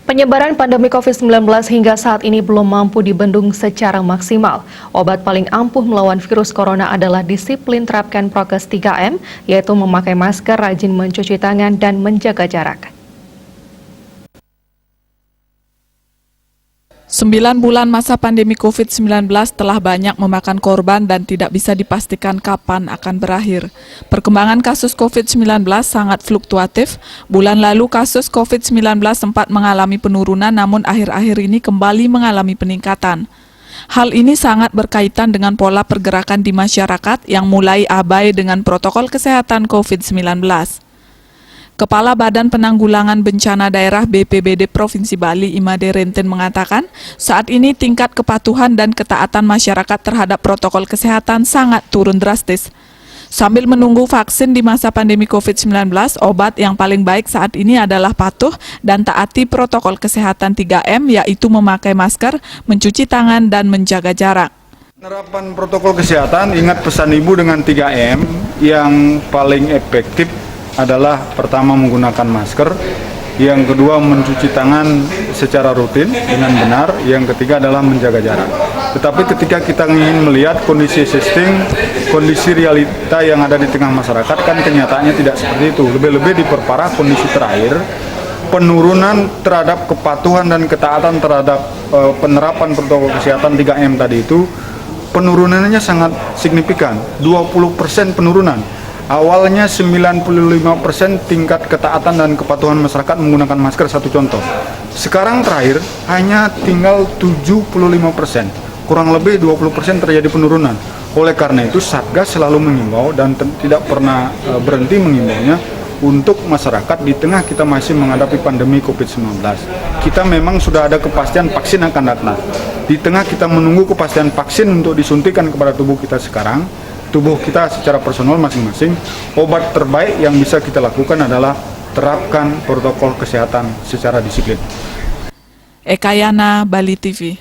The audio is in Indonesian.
Penyebaran pandemi COVID-19 hingga saat ini belum mampu dibendung secara maksimal. Obat paling ampuh melawan virus corona adalah disiplin terapkan prokes 3M, yaitu memakai masker, rajin mencuci tangan, dan menjaga jarak. 9 bulan masa pandemi COVID-19 telah banyak memakan korban dan tidak bisa dipastikan kapan akan berakhir. Perkembangan kasus COVID-19 sangat fluktuatif. Bulan lalu kasus COVID-19 sempat mengalami penurunan, namun akhir-akhir ini kembali mengalami peningkatan. Hal ini sangat berkaitan dengan pola pergerakan di masyarakat yang mulai abai dengan protokol kesehatan COVID-19. Kepala Badan Penanggulangan Bencana Daerah BPBD Provinsi Bali, Imade Renten mengatakan, saat ini tingkat kepatuhan dan ketaatan masyarakat terhadap protokol kesehatan sangat turun drastis. Sambil menunggu vaksin di masa pandemi COVID-19, obat yang paling baik saat ini adalah patuh dan taati protokol kesehatan 3M, yaitu memakai masker, mencuci tangan, dan menjaga jarak. Penerapan protokol kesehatan, ingat pesan Ibu dengan 3M, yang paling efektif adalah pertama menggunakan masker, yang kedua mencuci tangan secara rutin dengan benar, yang ketiga adalah menjaga jarak. Tetapi ketika kita ingin melihat kondisi existing, kondisi realita yang ada di tengah masyarakat, kan kenyataannya tidak seperti itu. Lebih-lebih diperparah kondisi terakhir, penurunan terhadap kepatuhan dan ketaatan terhadap penerapan protokol kesehatan 3M tadi itu, penurunannya sangat signifikan, 20% penurunan. Awalnya 95% tingkat ketaatan dan kepatuhan masyarakat menggunakan masker, satu contoh. Sekarang terakhir hanya tinggal 75%, kurang lebih 20% terjadi penurunan. Oleh karena itu Satgas selalu mengimbau dan tidak pernah berhenti mengimbaunya untuk masyarakat di tengah kita masih menghadapi pandemi COVID-19. Kita memang sudah ada kepastian vaksin akan datang. Di tengah kita menunggu kepastian vaksin untuk disuntikan kepada tubuh kita sekarang, tubuh kita secara personal masing-masing, obat terbaik yang bisa kita lakukan adalah terapkan protokol kesehatan secara disiplin. Eka Yana, Bali TV.